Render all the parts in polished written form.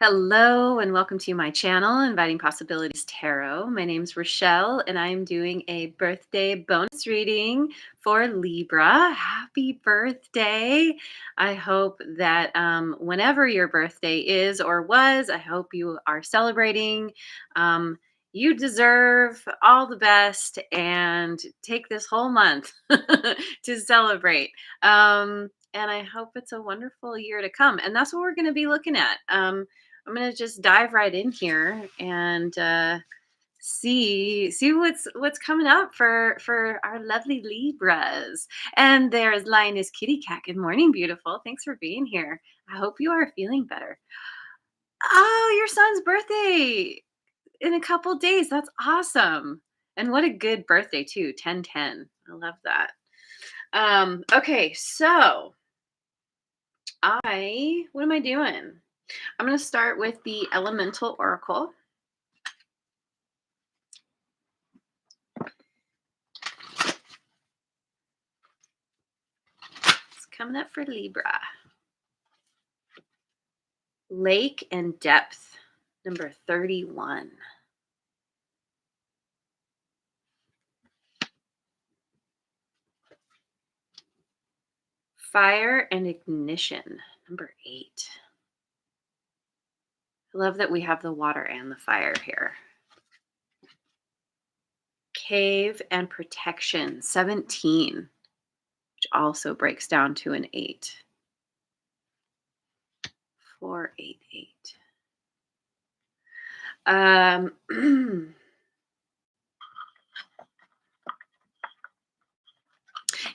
Hello and welcome to my channel, Inviting Possibilities Tarot. My name's Rochelle and I'm doing a birthday bonus reading for Libra. Happy birthday. I hope that whenever your birthday is or was, I hope you are celebrating. Um, you deserve all the best and take this whole month to celebrate. And I hope it's a wonderful year to come. And that's what we're going to be looking at. I'm gonna just dive right in here and see what's coming up for our lovely Libras. And there's Lioness Kitty Cat. Good morning, beautiful. Thanks for being here. I hope you are feeling better. Oh, your son's birthday in a couple days. That's awesome. And what a good birthday too. 1010. I love that. Okay, so what am I doing? I'm going to start with the Elemental Oracle. It's coming up for Libra. Lake and Depth, number 31. Fire and Ignition, number 8. I love that we have the water and the fire here. Cave and Protection, 17, which also breaks down to an 8. 488.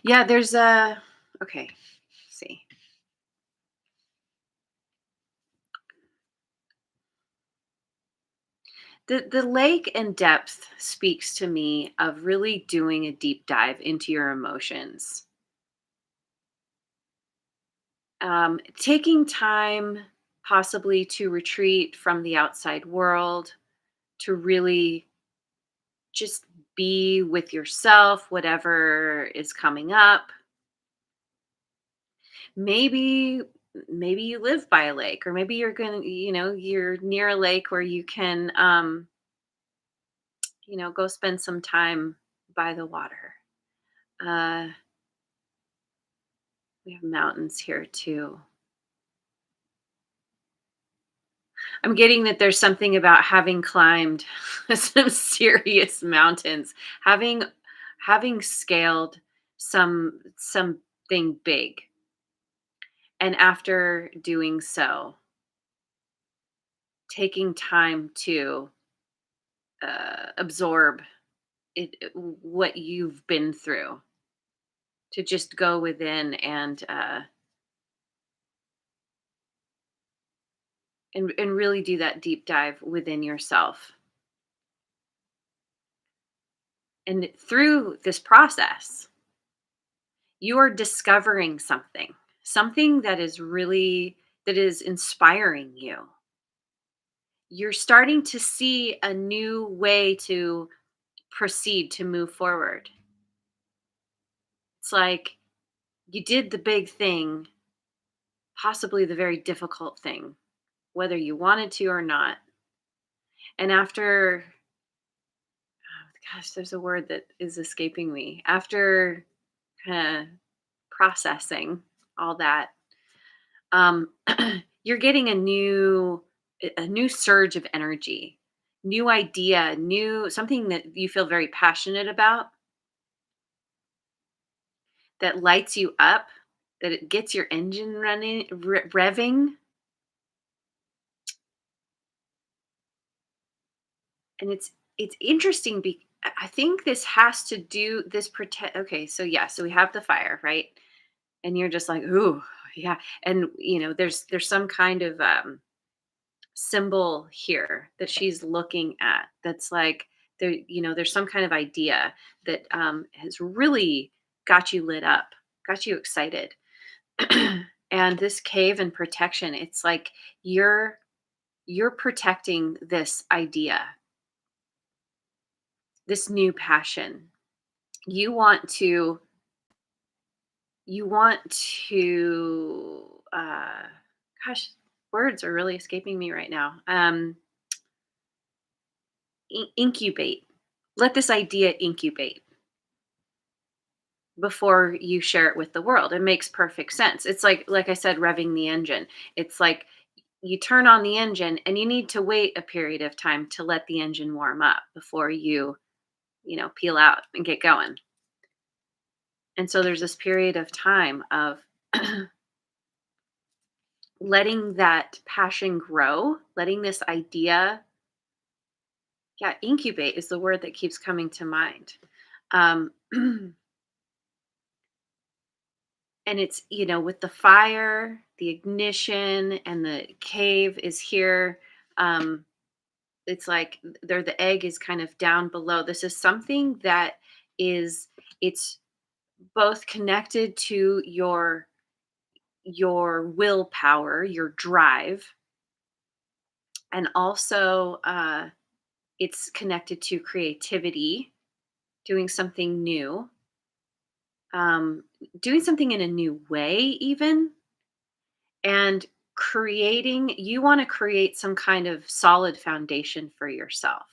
Yeah, there's a, okay, let's see. The lake and depth speaks to me of really doing a deep dive into your emotions. Taking time possibly to retreat from the outside world, to really just be with yourself, whatever is coming up. Maybe you live by a lake, or maybe you're going to, you're near a lake where you can, go spend some time by the water. We have mountains here too. I'm getting that there's something about having climbed some serious mountains, having scaled something big. And after doing so, taking time to absorb what you've been through, to just go within and really do that deep dive within yourself. And through this process, you are discovering something that is inspiring you. You're starting to see a new way to proceed, to move forward. It's like you did the big thing, possibly the very difficult thing, whether you wanted to or not. And after, oh gosh, there's a word that is escaping me. After kind of processing all that, you're getting a new surge of energy, new idea, new something that you feel very passionate about, that lights you up, that it gets your engine running, revving. And it's interesting. I think this has to do this protect. Okay, so yeah, so we have the fire, right? And you're just like, ooh, yeah. And there's some kind of symbol here that she's looking at. That's like there's some kind of idea that has really got you lit up, got you excited. And this cave and protection, it's like you're protecting this idea, this new passion. You want to you want to gosh, words are really escaping me right now. Incubate. Let this idea incubate before you share it with the world. It makes perfect sense. It's like I said, revving the engine. It's like you turn on the engine and you need to wait a period of time to let the engine warm up before you peel out and get going. And so there's this period of time of letting that passion grow, letting this idea, yeah, incubate is the word that keeps coming to mind. And it's with the fire, the ignition, and the cave is here. Um, it's like the egg is kind of down below. This is something that it's both connected to your willpower, your drive, and also it's connected to creativity, doing something new, um, doing something in a new way, even, and creating. You want to create some kind of solid foundation for yourself.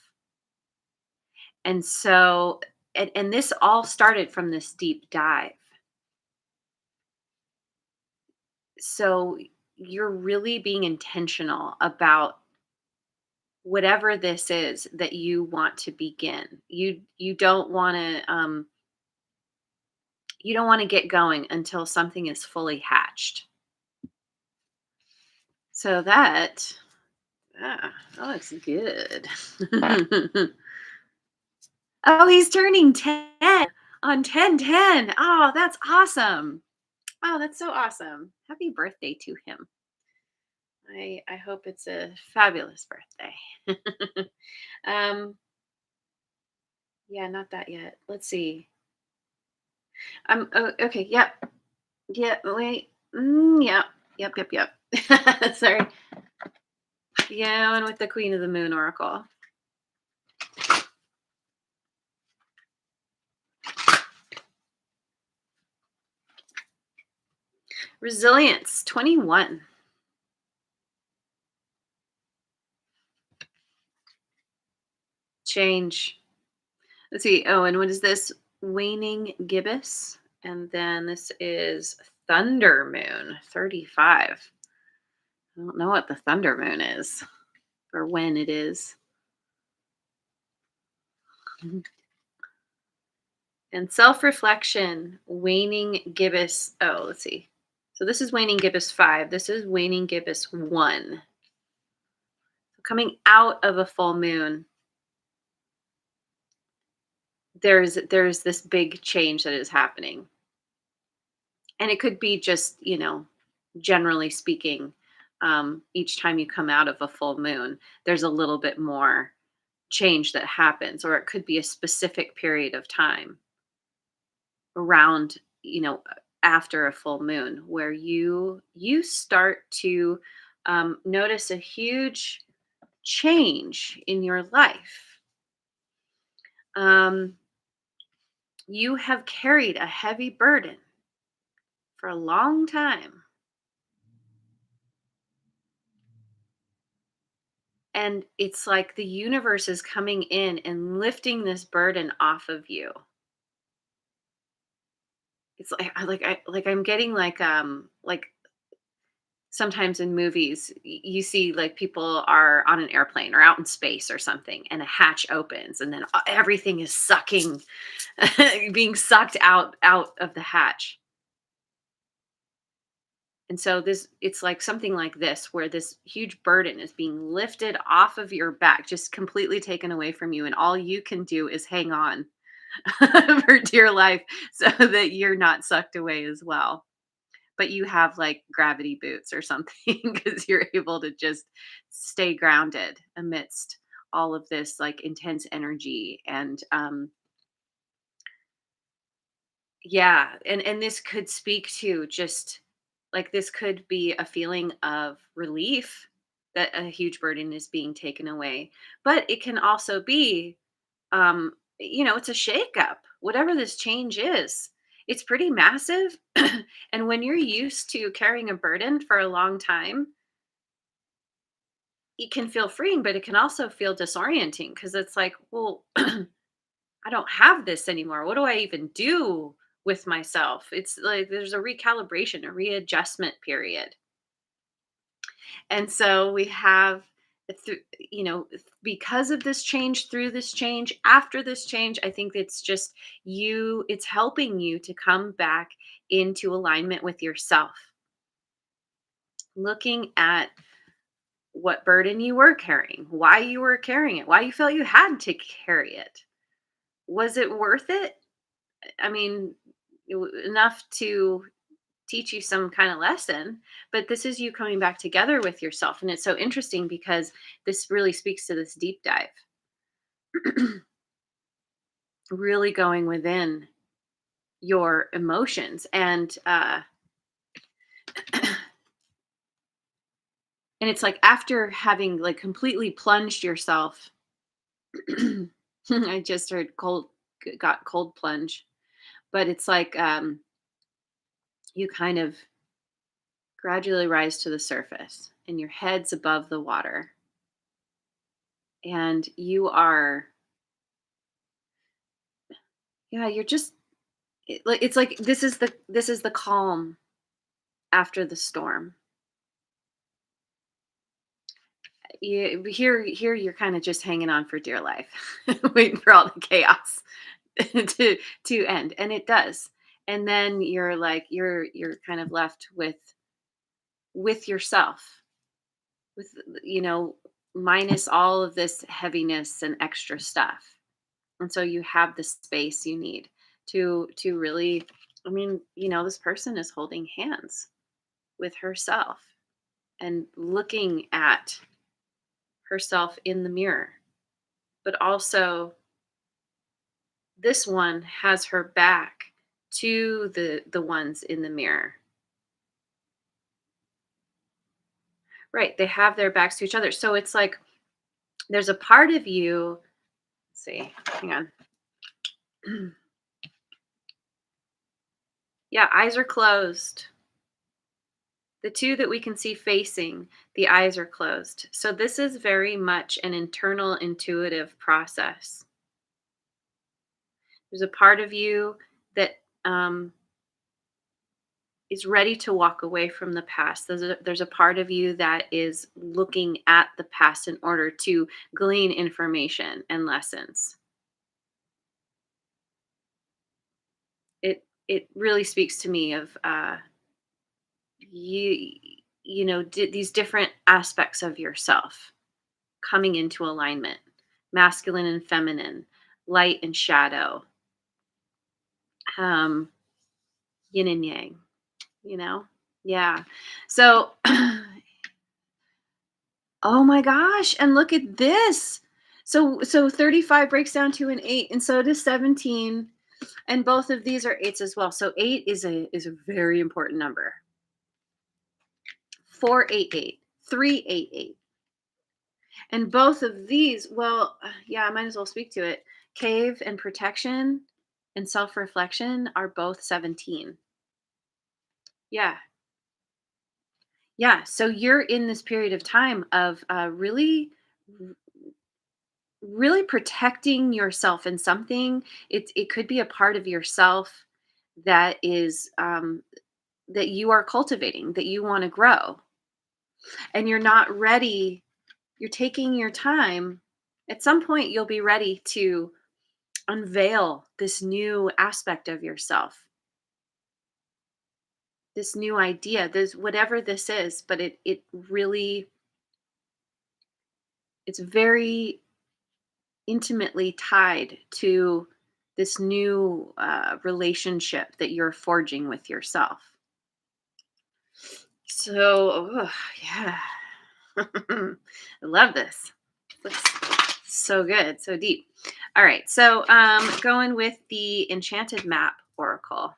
And so, and this all started from this deep dive. So, you're really being intentional about whatever this is that you want to begin. You don't want to get going until something is fully hatched. So that looks good. Oh, he's turning 10 on 10/10. Oh, that's awesome. Oh, that's so awesome. Happy birthday to him. I hope it's a fabulous birthday. um yeah, not that yet. Let's see. Oh, okay, yep. Yeah, wait. Yep. Yep. Sorry. Yeah, and with the Queen of the Moon Oracle. Resilience 21. Change. Let's see. Oh, and what is this? Waning gibbous. And then this is Thunder Moon 35. I don't know what the Thunder Moon is or when it is. And self reflection, waning gibbous. Oh, let's see. So this is waning gibbous 5. This is waning gibbous 1. So coming out of a full moon, there's this big change that is happening. And it could be just, generally speaking, each time you come out of a full moon, there's a little bit more change that happens, or it could be a specific period of time around, after a full moon where you start to notice a huge change in your life. Um, you have carried a heavy burden for a long time. And it's like the universe is coming in and lifting this burden off of you. It's I'm getting like sometimes in movies you see like people are on an airplane or out in space or something and a hatch opens and then everything is sucking being sucked out of the hatch. And so it's like something like this, where this huge burden is being lifted off of your back, just completely taken away from you. And all you can do is hang on for dear life so that you're not sucked away as well. But you have like gravity boots or something because you're able to just stay grounded amidst all of this like intense energy. And yeah, and this could speak to just like this could be a feeling of relief that a huge burden is being taken away. But it can also be it's a shakeup. Whatever this change is, it's pretty massive. And when you're used to carrying a burden for a long time, it can feel freeing, but it can also feel disorienting because it's like, well, I don't have this anymore. What do I even do with myself? It's like there's a recalibration, a readjustment period. And so we have, you know, because of this change, through this change, after this change, I think it's just it's helping you to come back into alignment with yourself, looking at what burden you were carrying, why you were carrying it, why you felt you had to carry it. Was it worth it? I mean, enough to teach you some kind of lesson, but this is you coming back together with yourself. And it's so interesting because this really speaks to this deep dive, really going within your emotions. And it's like after having like completely plunged yourself, I just heard got cold plunge, but it's like you kind of gradually rise to the surface and your head's above the water and you are, yeah, you're just it's like this is the calm after the storm. Here you're kind of just hanging on for dear life, waiting for all the chaos to end, and it does. And then you're like you're kind of left with yourself, with, you know, minus all of this heaviness and extra stuff. And so you have the space you need to really, I mean, you know, this person is holding hands with herself and looking at herself in the mirror. But also this one has her back to the ones in the mirror. Right, they have their backs to each other. So it's like there's a part of you, let's see, hang on. Yeah, eyes are closed. The two that we can see facing, the eyes are closed. So this is very much an internal intuitive process. There's a part of you that is ready to walk away from the past. There's a part of you that is looking at the past in order to glean information and lessons. It really speaks to me of you you know these different aspects of yourself coming into alignment, masculine and feminine, light and shadow, um, yin and yang, you know? Yeah. So, oh my gosh. And look at this. So 35 breaks down to an eight, and so does 17. And both of these are eights as well. So eight is a very important number. 488, 388. And both of these, well, yeah, I might as well speak to it. Cave and protection and self-reflection are both 17. Yeah. Yeah. So you're in this period of time of really protecting yourself in something. It could be a part of yourself that is that you are cultivating, that you want to grow, and you're not ready. You're taking your time. At some point, you'll be ready to unveil this new aspect of yourself, this new idea, this whatever this is. But it really, it's very intimately tied to this new relationship that you're forging with yourself. So, yeah, I love this. Looks so good, so deep. All right, so going with the Enchanted Map Oracle.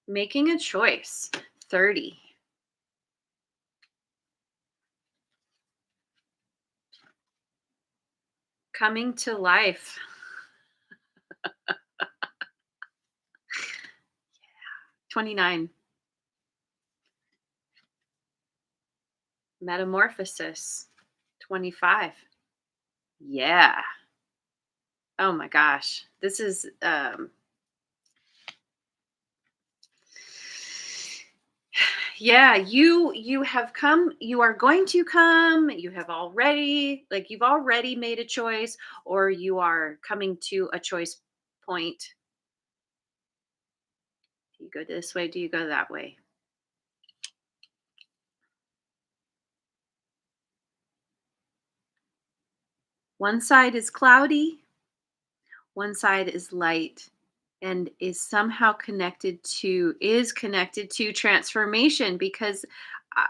Making a choice, 30. Coming to life, 29. Metamorphosis 25. Yeah. Oh my gosh. This is yeah, you have come, you are going to come, you have already, like, you've already made a choice, or you are coming to a choice point. Do you go this way? Do you go that way? One side is cloudy, one side is light, and is connected to transformation, because uh,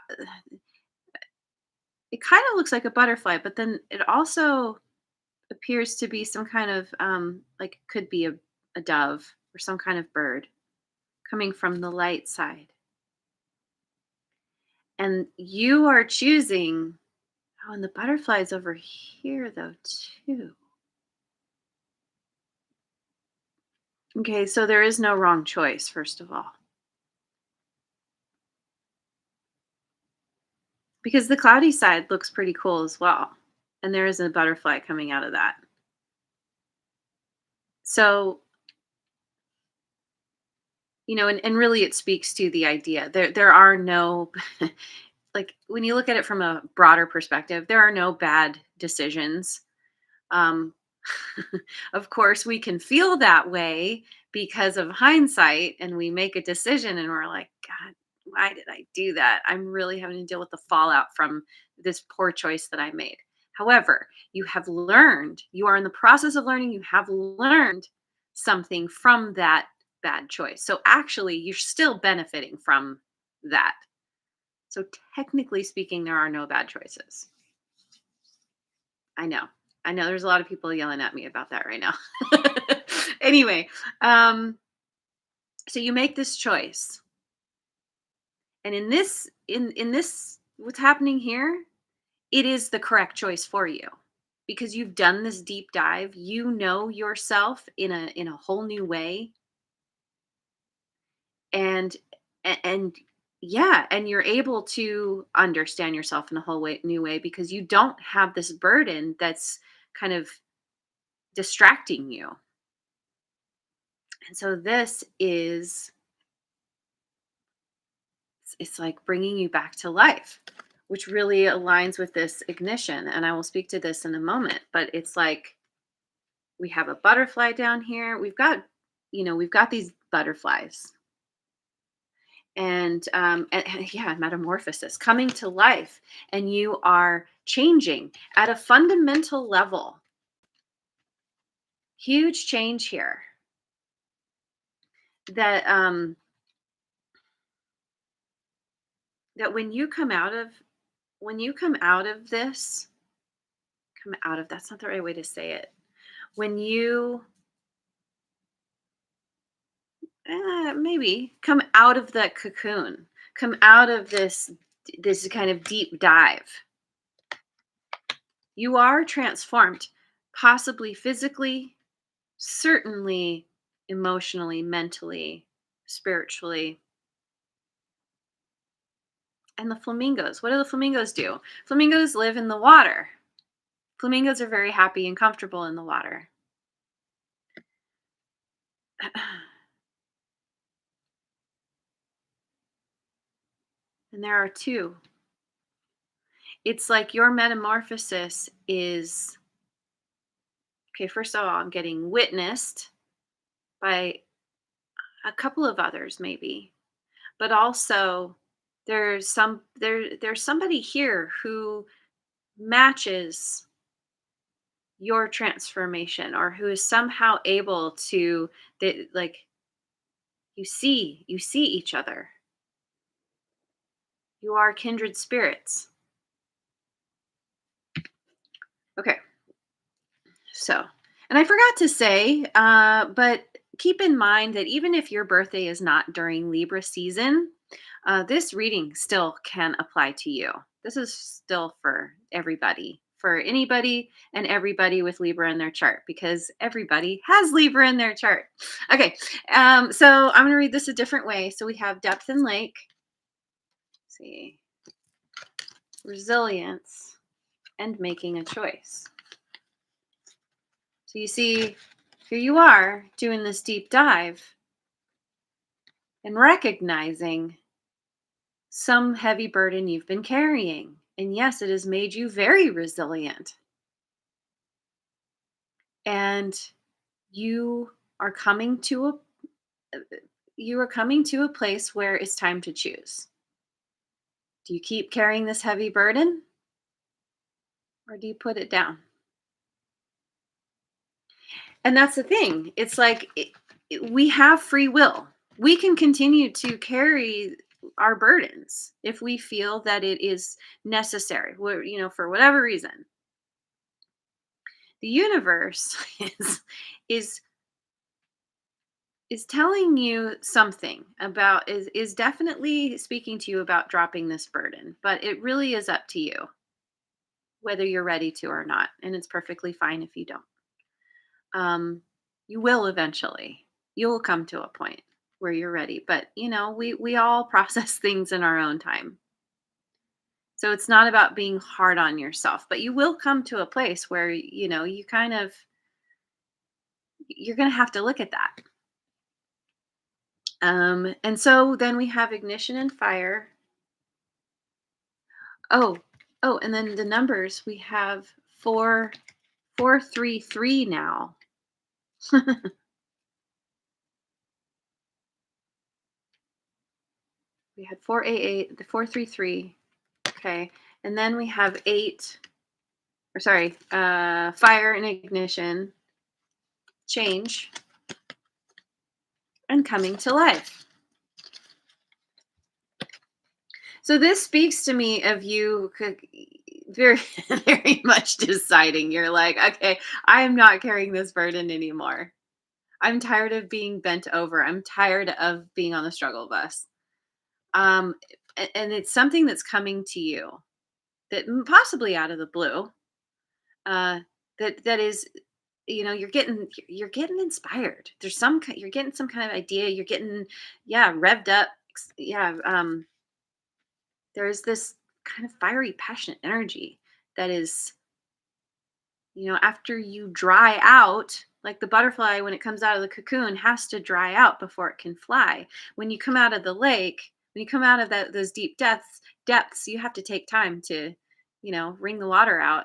it kind of looks like a butterfly, but then it also appears to be some kind of like, could be a dove or some kind of bird coming from the light side. And you are choosing. Oh, and the butterfly's over here though too. Okay, so there is no wrong choice, first of all. Because the cloudy side looks pretty cool as well. And there is a butterfly coming out of that. So, and really it speaks to the idea. There are no like, when you look at it from a broader perspective, there are no bad decisions. Um, of course, we can feel that way because of hindsight, and we make a decision and we're like, God, why did I do that? I'm really having to deal with the fallout from this poor choice that I made. However, you are in the process of learning, you have learned something from that bad choice. So actually, you're still benefiting from that. So technically speaking, there are no bad choices. I know. I know there's a lot of people yelling at me about that right now. Anyway, so you make this choice. And in this what's happening here, it is the correct choice for you, because you've done this deep dive. You know yourself in a whole new way, and and yeah, and you're able to understand yourself in a new way, because you don't have this burden that's kind of distracting you. And so this is, it's like bringing you back to life, which really aligns with this ignition, and I will speak to this in a moment. But it's like, we have a butterfly down here. We've got these butterflies, and yeah, metamorphosis, coming to life, and you are changing at a fundamental level. Huge change here. That when you come out of this, come out of, that's not the right way to say it. When you maybe come out of that cocoon, come out of this kind of deep dive, you are transformed, possibly physically, certainly emotionally, mentally, spiritually. And the flamingos, what do the flamingos do? Flamingos live in the water. Flamingos are very happy and comfortable in the water. And there are two. It's like your metamorphosis is, okay, first of all, I'm getting witnessed by a couple of others maybe, but also there's somebody here who matches your transformation, or who is somehow able to, like, you see each other. You are kindred spirits. Okay. So, and I forgot to say, but keep in mind that even if your birthday is not during Libra season, this reading still can apply to you. This is still for everybody, for anybody and everybody with Libra in their chart, because everybody has Libra in their chart. Okay, so I'm going to read this a different way. So we have depth and lake. Let's see. resilience, and making a choice. So you see, here you are doing this deep dive and recognizing some heavy burden you've been carrying. And yes, it has made you very resilient. And you are coming to a you are coming to a place where it's time to choose. Do you keep carrying this heavy burden or do you put it down? And that's the thing. It's like we have free will. We can continue to carry our burdens if we feel that it is necessary, for whatever reason. The universe is is telling you something about is definitely speaking to you about dropping this burden, but it really is up to you whether you're ready to or not, and it's perfectly fine if you don't. um you will eventually. You will come to a point where you're ready, but we all process things in our own time. So it's not about being hard on yourself, but you will come to a place where you kind of you're going to have to look at that. And so then we have ignition and fire. Oh, oh, and then the numbers we have 4 4 3 3 now. We had 4 8 8, the 4 3 3. Okay. And then we have eight, or sorry, fire and ignition, change, and coming to life. So this speaks to me of you very, very much deciding. You're like, okay, I am not carrying this burden anymore. I'm tired of being bent over. I'm tired of being on the struggle bus. Um, and it's something that's coming to you that possibly out of the blue. Uh, that is, you're getting inspired. You're getting some kind of idea. You're getting, yeah, revved up. Yeah. There's this kind of fiery, passionate energy that is, after you dry out, like the butterfly, when it comes out of the cocoon, has to dry out before it can fly. When you come out of the lake, when you come out of those deep depths, you have to take time to, wring the water out,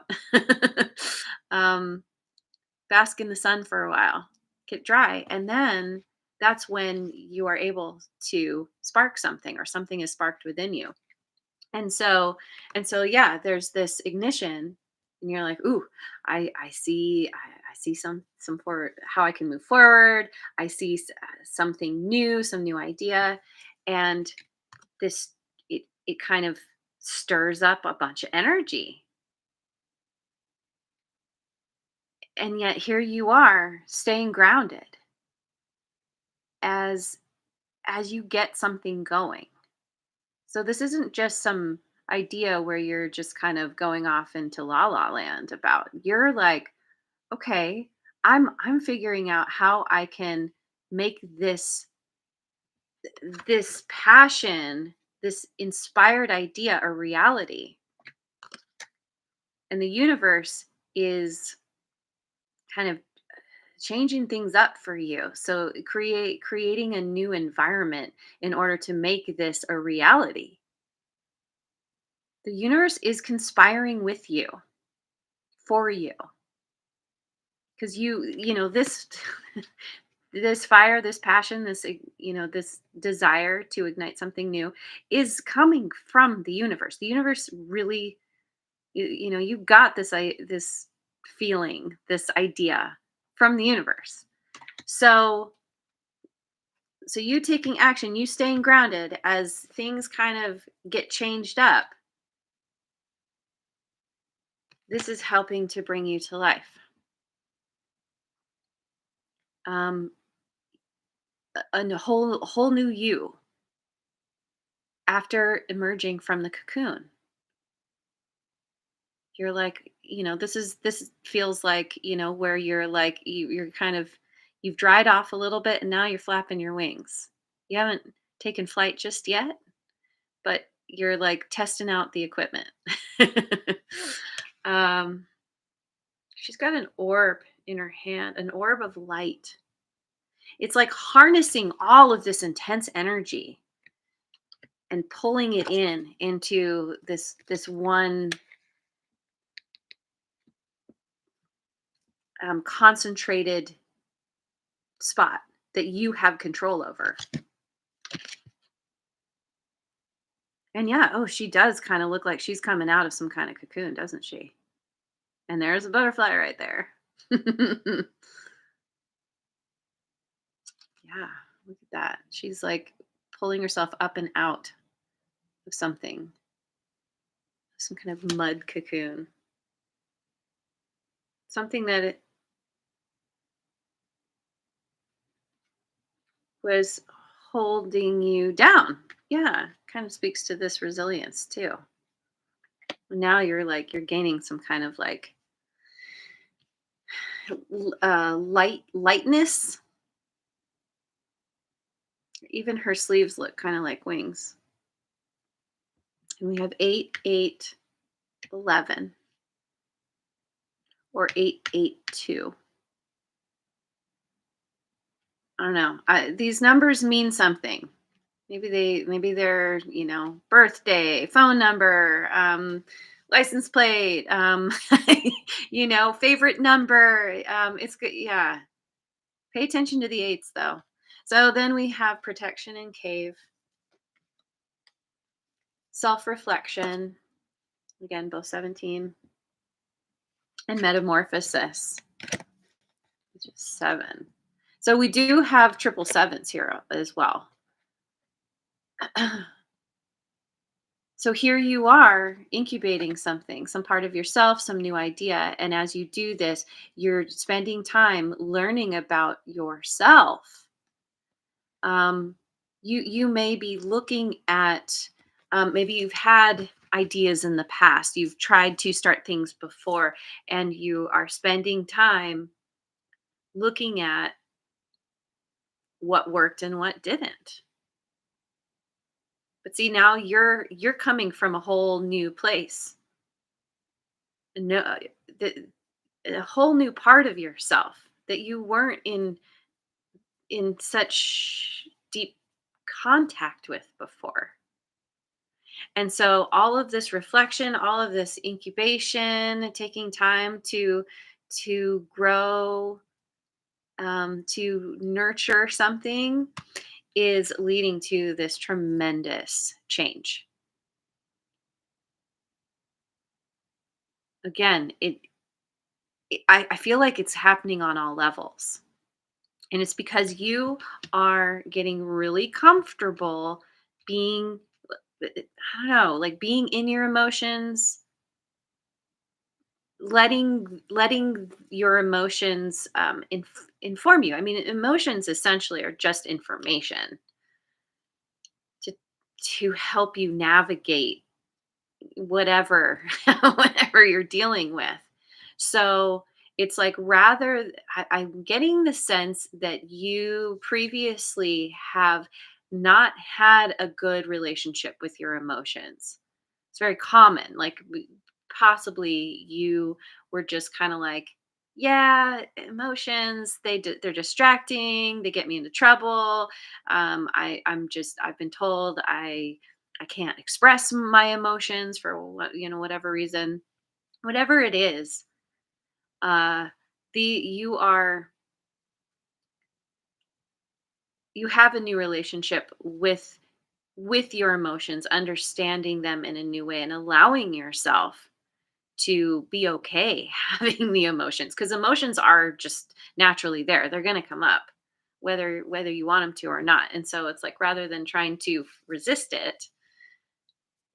um, bask in the sun for a while, get dry, and then that's when you are able to spark something, or something is sparked within you. And so yeah, there's this ignition, and you're like, ooh, I see, I see some for how I can move forward. I see something new, some new idea. And this it kind of stirs up a bunch of energy. And yet here you are staying grounded as you get something going. So this isn't just some idea where you're just kind of going off into la la land about. You're like, okay, I'm figuring out how I can make this passion, this inspired idea a reality. And the universe is kind of changing things up for you. So creating a new environment in order to make this a reality. The universe is conspiring with you, for you, because this this fire, this passion, this desire to ignite something new is coming from the universe. The universe really, you got this feeling, this idea from the universe. So so you taking action, you staying grounded as things kind of get changed up, this is helping to bring you to life. um a whole new you after emerging from the cocoon. You're like, this feels like, where you're like, you're kind of, you've dried off a little bit and now you're flapping your wings. You haven't taken flight just yet, but you're like testing out the equipment. um, she's got an orb in her hand, an orb of light. It's like harnessing all of this intense energy and pulling it into this one concentrated spot that you have control over. And yeah, oh, she does kind of look like she's coming out of some kind of cocoon, doesn't she? And there's a butterfly right there. Yeah, look at that. She's like pulling herself up and out of something, some kind of mud cocoon, something that it was holding you down. Yeah, kind of speaks to this resilience too. Now you're gaining some kind of like lightness. Even her sleeves look kind of like wings. And we have 8811 or 882. I don't know. These numbers mean something. Maybe they're, birthday, phone number, license plate, favorite number. It's good. Yeah. Pay attention to the eights though. So then we have protection in cave, self-reflection, again, both 17, and metamorphosis, which is 7. So we do have triple sevens here as well. So here you are incubating something, some part of yourself, some new idea. And as you do this, you're spending time learning about yourself. You may be looking at, maybe you've had ideas in the past, you've tried to start things before, and you are spending time looking at what worked and what didn't. But see, now you're coming from a whole new place. No, the, a whole new part of yourself that you weren't in such deep contact with before. And so all of this reflection, all of this incubation, taking time to grow, to nurture something, is leading to this tremendous change. Again, I feel like it's happening on all levels. And it's because you are getting really comfortable being, I don't know, like being in your emotions, letting your emotions inform you. I mean, emotions essentially are just information to help you navigate whatever whatever you're dealing with. So it's like, I'm getting the sense that you previously have not had a good relationship with your emotions. It's very common. Like, possibly you were just kind of like, yeah, emotions, they're distracting, they get me into trouble. I've been told I can't express my emotions for whatever reason, whatever it is. uh the you have a new relationship with your emotions, understanding them in a new way and allowing yourself to be okay having the emotions, because emotions are just naturally there. They're going to come up whether you want them to or not. And so it's like, rather than trying to resist it,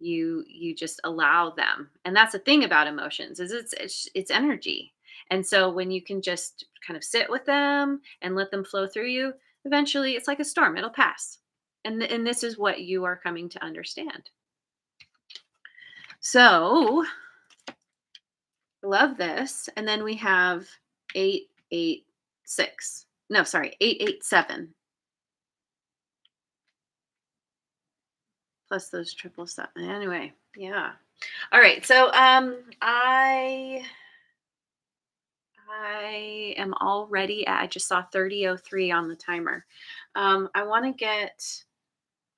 you just allow them. And that's the thing about emotions, is it's energy. And so when you can just kind of sit with them and let them flow through you, eventually it's like a storm, it'll pass. And this is what you are coming to understand. So love this. And then we have 886, no, sorry, 887, plus those triple seven. Anyway, Yeah. All right. So I am already at, I just saw 30:03 on the timer. I want to get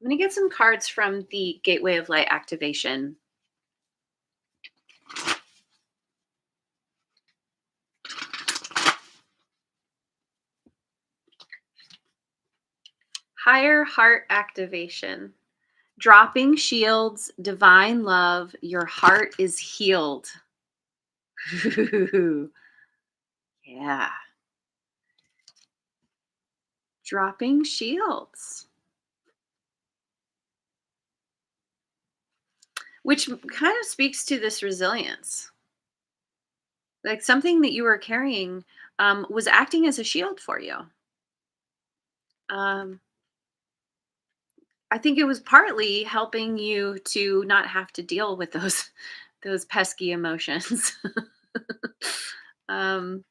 I'm going to get some cards from the Gateway of Light activation. Higher heart activation. Dropping shields, divine love, your heart is healed. Yeah. Dropping shields, which kind of speaks to this resilience. Like something that you were carrying was acting as a shield for you. Um, I think it was partly helping you to not have to deal with those pesky emotions. um,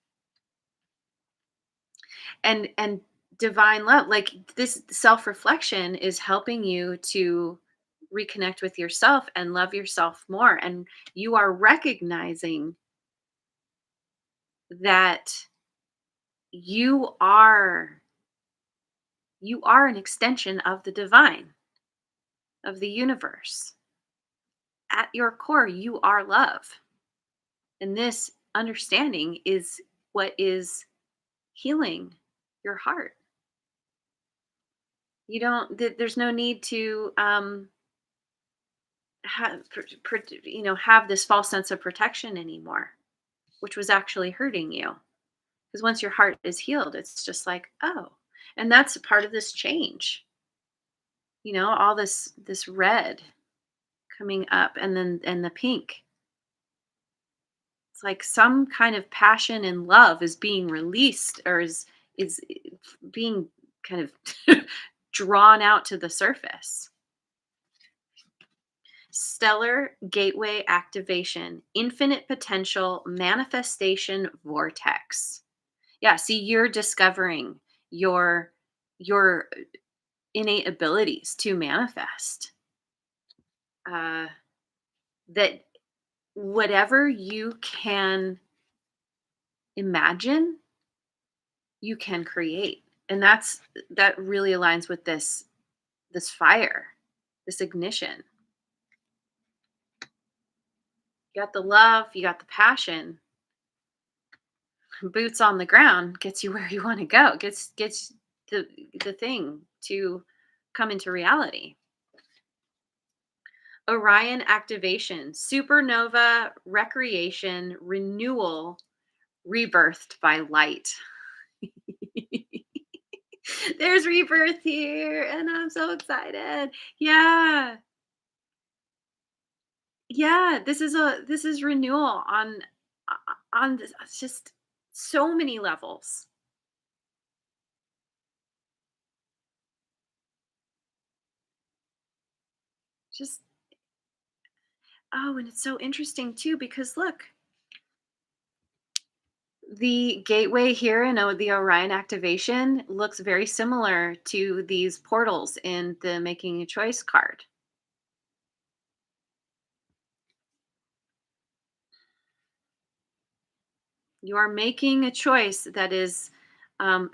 and divine love, like this self-reflection is helping you to reconnect with yourself and love yourself more, and you are recognizing that you are you are an extension of the divine, of the universe. At your core, you are love. And this understanding is what is healing your heart. You don't, there's no need to have this false sense of protection anymore, which was actually hurting you. Because once your heart is healed, it's just like, oh, and that's a part of this change. All this red coming up, and the pink. It's like some kind of passion and love is being released, or is being kind of drawn out to the surface. Stellar gateway activation, infinite potential manifestation vortex. Yeah, see, you're discovering your innate abilities to manifest. Uh, that whatever you can imagine, you can create. And that really aligns with this fire, this ignition. You got the love, you got the passion. Boots on the ground gets you where you want to go. Gets the the thing to come into reality. Orion activation, supernova, recreation, renewal, rebirthed by light. There's rebirth here, and I'm so excited. Yeah. Yeah, this is renewal on just so many levels. Just oh, and it's so interesting too because look, the gateway here in the Orion activation looks very similar to these portals in the making a choice card. You are making a choice that is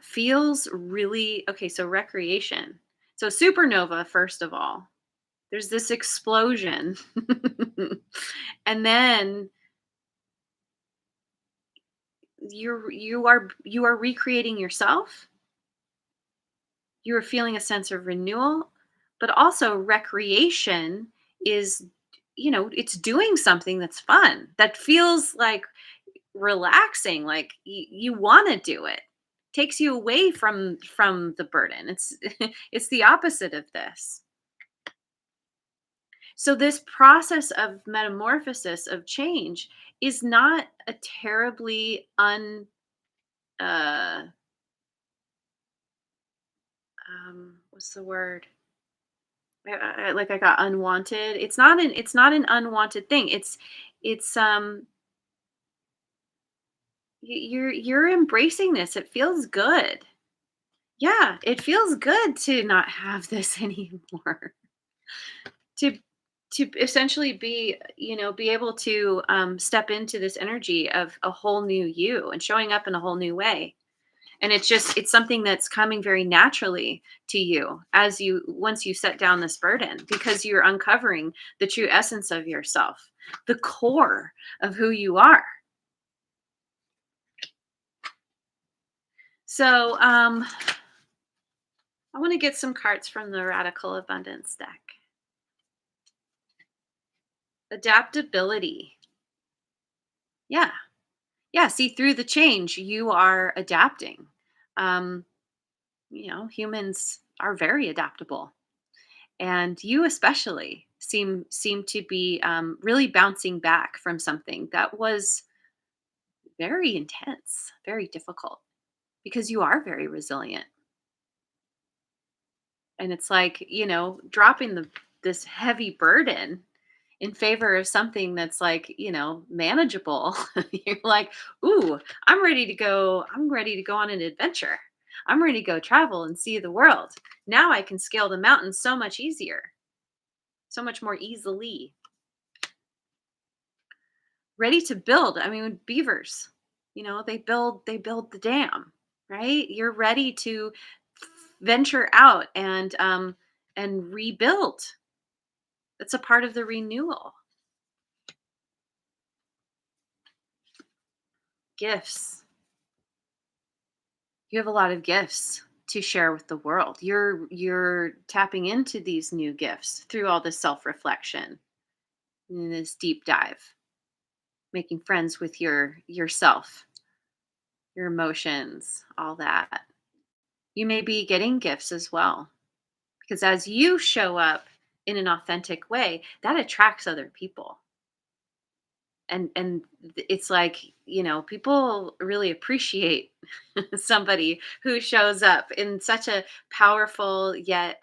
feels really okay. So recreation. So supernova, first of all, there's this explosion. And then you are recreating yourself. You are feeling a sense of renewal, but also recreation is, it's doing something that's fun, that feels like relaxing, like you want to do it. Takes you away from the burden. It's it's the opposite of this. So this process of metamorphosis, of change, is not a terribly uh what's the word? Like I got unwanted. It's not an unwanted thing. It's you're embracing this. It feels good. Yeah, it feels good to not have this anymore. To to essentially be able to step into this energy of a whole new you and showing up in a whole new way. And it's something that's coming very naturally to you as you once you set down this burden, because you're uncovering the true essence of yourself, the core of who you are. So I want to get some cards from the Radical Abundance deck. Adaptability. Yeah. Yeah, see, through the change you are adapting. um Humans are very adaptable, and you especially seem to be really bouncing back from something that was very intense, very difficult, because you are very resilient. And it's like, dropping this heavy burden in favor of something that's like, manageable. You're like, ooh, I'm ready to go on an adventure. I'm ready to go travel and see the world. Now I can scale the mountains so much easier, so much more easily. Ready to build. I mean, beavers, they build the dam, right? You're ready to venture out and rebuild. That's a part of the renewal. Gifts. You have a lot of gifts to share with the world. You're tapping into these new gifts through all this self-reflection and this deep dive, making friends with yourself, your emotions, all that. You may be getting gifts as well, because as you show up in an authentic way, that attracts other people. And it's like, people really appreciate somebody who shows up in such a powerful yet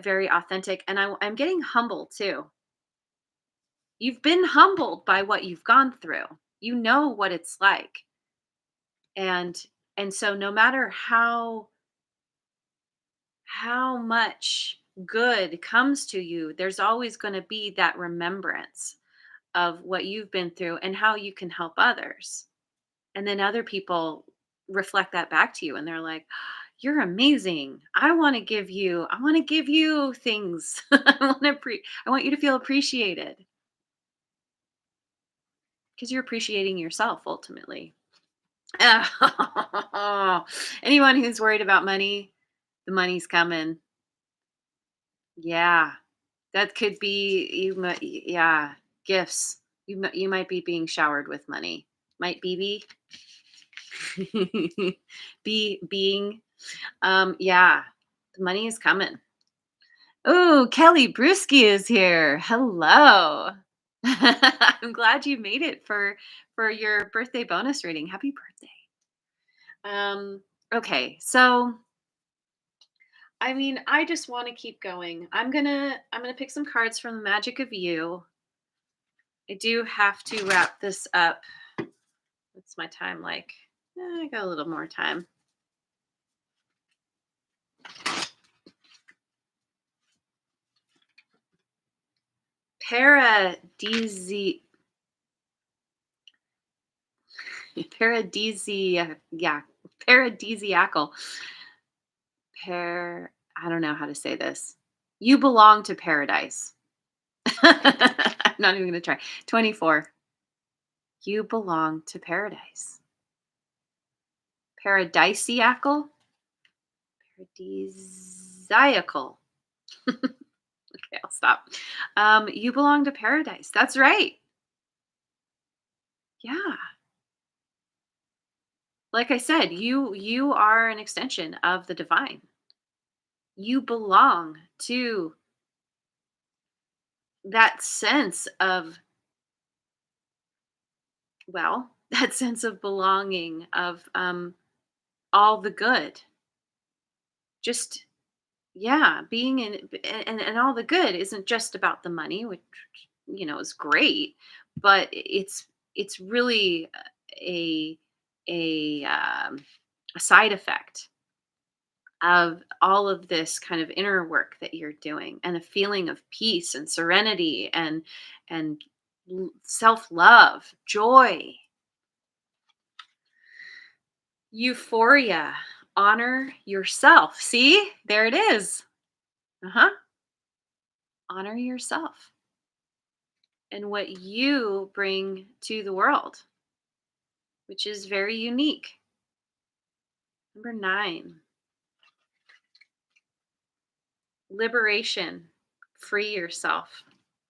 very authentic. And I'm getting humble too. You've been humbled by what you've gone through. You know what it's like. And so no matter how much good comes to you, there's always going to be that remembrance of what you've been through and how you can help others. And then other people reflect that back to you, and they're like, "You're amazing. I want to give you things. I want you to feel appreciated, because you're appreciating yourself ultimately." Anyone who's worried about money, the money's coming. Yeah. That could be yeah, gifts. You might be being showered with money. Might being. Yeah, the money is coming. Oh, Kelly Brewski is here. Hello. I'm glad you made it for your birthday bonus reading. Happy birthday. Okay, so I mean, I just want to keep going. I'm gonna pick some cards from the Magic of You. I do have to wrap this up. What's my time like? I got a little more time. Paradisi yeah, paradisiacal. I don't know how to say this. You belong to paradise. I'm not even gonna try. 24. You belong to paradise. Paradisiacal? Paradisiacal. Okay, I'll stop. You belong to paradise. That's right. Yeah. Like I said, you are an extension of the divine. You belong to that sense of, well, that sense of belonging, of all the good. Just, yeah, being in, and all the good isn't just about the money, which is great, but it's really a a um, a side effect of all of this kind of inner work that you're doing, and a feeling of peace and serenity and self-love, joy, euphoria. Honor yourself. See? There it is. Uh-huh. Honor yourself and what you bring to the world, which is very unique. Number 9, liberation. Free yourself.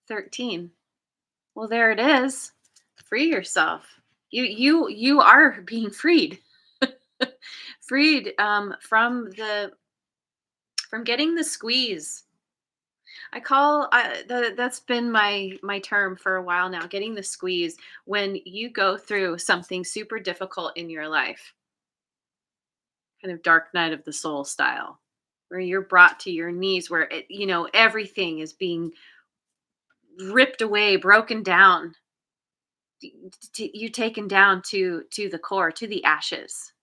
13. Well, there it is. Free yourself. You are being freed. Freed from getting the squeeze. That's been my term for a while now, getting the squeeze when you go through something super difficult in your life, kind of dark night of the soul style, where you're brought to your knees, where everything is being ripped away, broken down, you taken down to the core, to the ashes,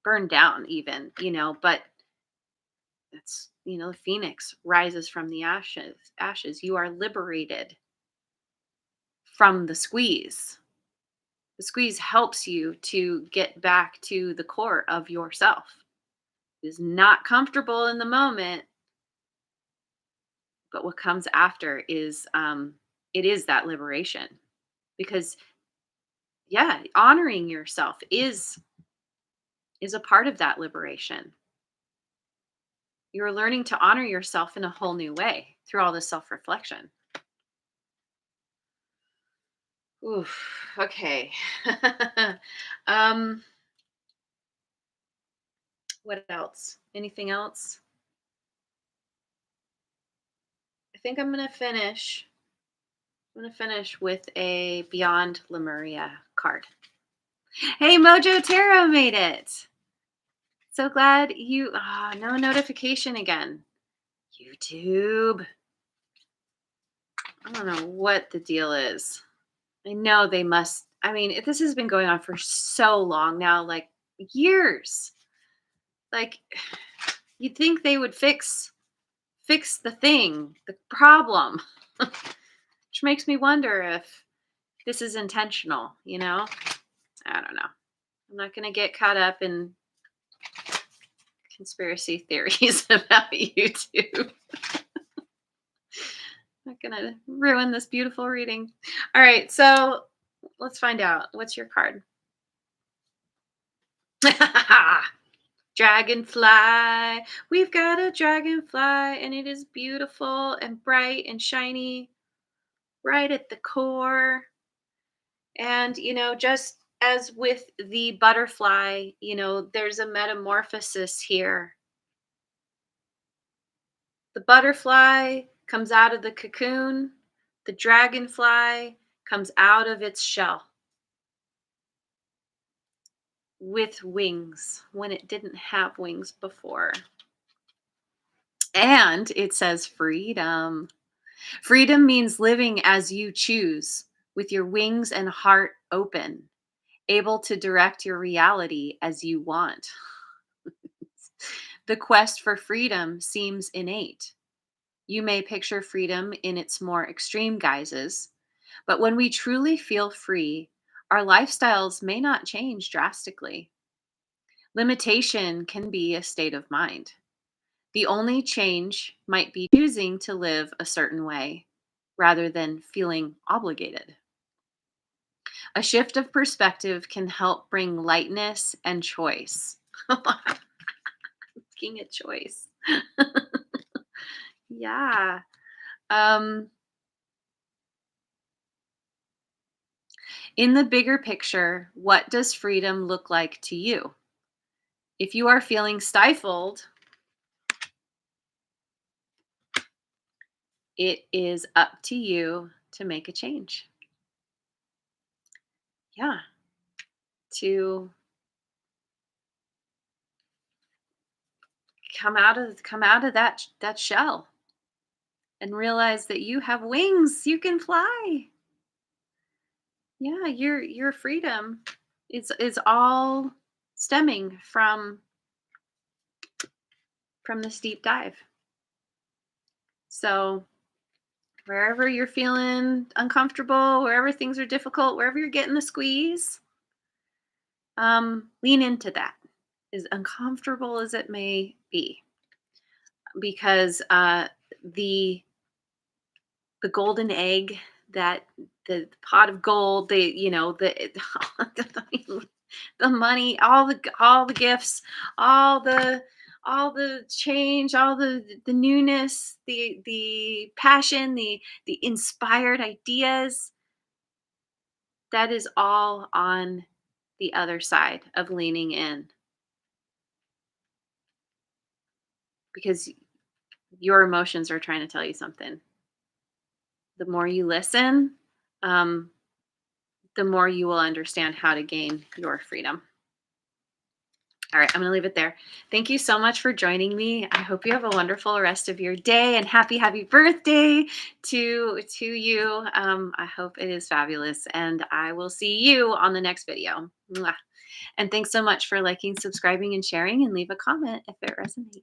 burned down even, but it's, the phoenix rises from the ashes. You are liberated from the squeeze. The squeeze helps you to get back to the core of yourself. It is not comfortable in the moment, but what comes after is it is that liberation. Because yeah, honoring yourself is a part of that liberation. You're learning to honor yourself in a whole new way through all this self-reflection. Oof. Okay. um, what else? Anything else? I think I'm gonna finish with a Beyond Lemuria card. Hey, Mojo Tarot made it. So glad you. No notification again. YouTube. I don't know what the deal is. I know they must. I mean, this has been going on for so long now, like years. Like you'd think they would fix the thing, the problem, which makes me wonder if this is intentional. I don't know. I'm not going to get caught up in conspiracy theories about YouTube. Not going to ruin this beautiful reading. All right, so let's find out. What's your card? Dragonfly. We've got a dragonfly, and it is beautiful and bright and shiny right at the core. And, just as with the butterfly, there's a metamorphosis here. The butterfly comes out of the cocoon, the dragonfly comes out of its shell with wings when it didn't have wings before. And it says freedom. Freedom means living as you choose, with your wings and heart open, able to direct your reality as you want. The quest for freedom seems innate. You may picture freedom in its more extreme guises, but when we truly feel free, our lifestyles may not change drastically. Limitation can be a state of mind. The only change might be choosing to live a certain way rather than feeling obligated. A shift of perspective can help bring lightness and choice. King of choice. Yeah. Um, in the bigger picture, what does freedom look like to you? If you are feeling stifled, it is up to you to make a change. Yeah. To come out of that shell and realize that you have wings, you can fly. Yeah, your freedom is all stemming from from this deep dive. So, wherever you're feeling uncomfortable, wherever things are difficult, wherever you're getting the squeeze, lean into that, as uncomfortable as it may be, because the the golden egg, that the pot of gold, the money, all the gifts, all the change, all the newness, the passion, the inspired ideas, that is all on the other side of leaning in, because your emotions are trying to tell you something. The more you listen, um, the more you will understand how to gain your freedom. All right, I'm going to leave it there. Thank you so much for joining me. I hope you have a wonderful rest of your day, and happy birthday to you. I hope it is fabulous, and I will see you on the next video. Mwah. And thanks so much for liking, subscribing, and sharing, and leave a comment if it resonates.